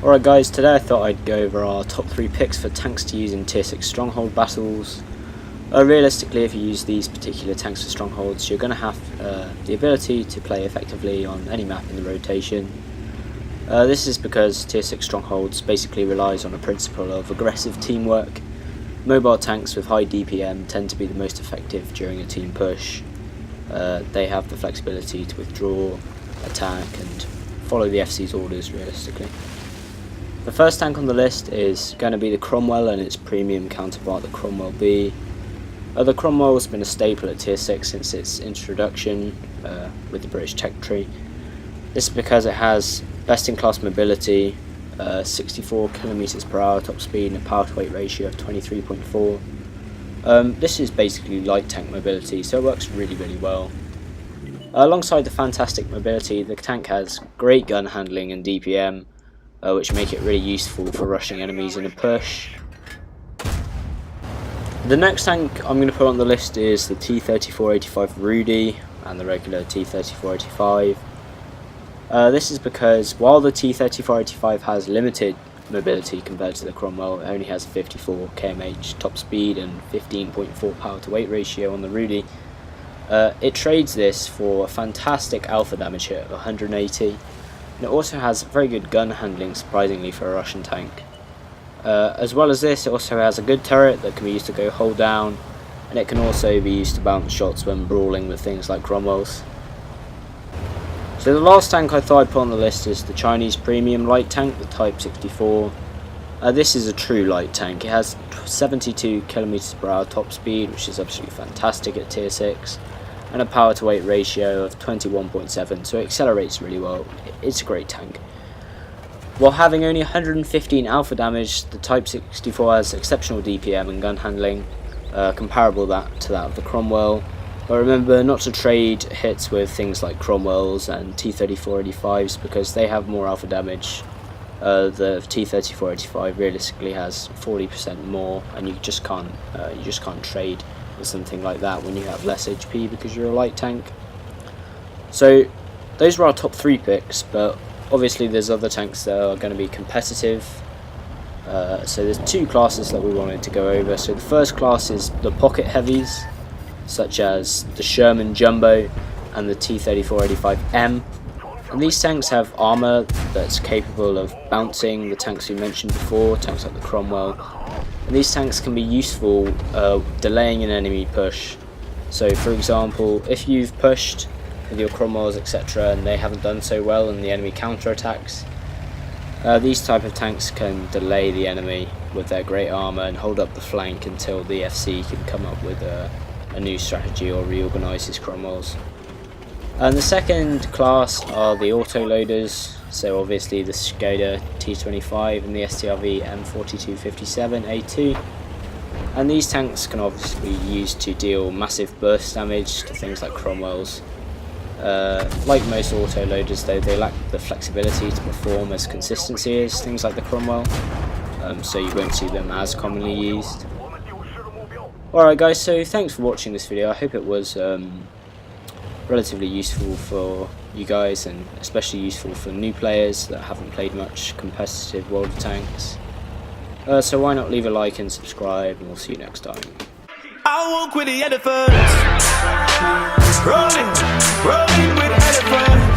Alright guys, today I thought I'd go over our top 3 picks for tanks to use in tier 6 stronghold battles. Realistically, if you use these particular tanks for strongholds, you're going to have the ability to play effectively on any map in the rotation. This is because tier 6 strongholds basically relies on a principle of aggressive teamwork. Mobile tanks with high DPM tend to be the most effective during a team push. They have the flexibility to withdraw, attack and follow the FC's orders realistically. The first tank on the list is going to be the Cromwell and its premium counterpart, the Cromwell B. The Cromwell has been a staple at tier 6 since its introduction with the British tech tree. This is because it has best in class mobility, 64 km/h top speed and a power to weight ratio of 23.4. This is basically light tank mobility, so it works really well. Alongside the fantastic mobility, the tank has great gun handling and DPM, which make it really useful for rushing enemies in a push. The next tank I'm going to put on the list is the T-3485 Rudy and the regular T-3485. This is because while the T-3485 has limited mobility compared to the Cromwell, it only has 54 km/h top speed and 15.4 power to weight ratio on the Rudy. It trades this for a fantastic alpha damage hit of 180. And it also has very good gun handling, surprisingly, for a Russian tank. As well as this, it also has a good turret that can be used to go hold down, and it can also be used to bounce shots when brawling with things like Cromwells. So the last tank I thought I'd put on the list is the Chinese premium light tank, the Type 64. This is a true light tank. It has 72 km/h top speed, which is absolutely fantastic at tier 6. And a power to weight ratio of 21.7, so it accelerates really well. It's a great tank. While having only 115 alpha damage, the Type 64 has exceptional DPM and gun handling, comparable to that of the Cromwell. But remember not to trade hits with things like Cromwells and T-3485s because they have more alpha damage. The T-3485 realistically has 40% more, and you just can't trade with something like that when you have less HP because you're a light tank. So those were our top 3 picks, but obviously there's other tanks that are going to be competitive. So there's 2 classes that we wanted to go over. So the first class is the pocket heavies, such as the Sherman Jumbo and the T-3485M. And these tanks have armor that's capable of bouncing the tanks we mentioned before, tanks like the Cromwell. And these tanks can be useful delaying an enemy push. So for example, if you've pushed with your Cromwells etc. and they haven't done so well and the enemy counterattacks, these type of tanks can delay the enemy with their great armor and hold up the flank until the FC can come up with a new strategy or reorganize his Cromwells. And the second class are the autoloaders, so obviously the Skoda T25 and the STRV M4257A2. And these tanks can obviously be used to deal massive burst damage to things like Cromwells. Like most autoloaders though, they lack the flexibility to perform as consistency as things like the Cromwell, so you won't see them as commonly used. Alright guys, so thanks for watching this video. I hope it was relatively useful for you guys, and especially useful for new players that haven't played much competitive World of Tanks. So why not leave a like and subscribe, and we'll see you next time. I walk with the elephants, rolling with elephants.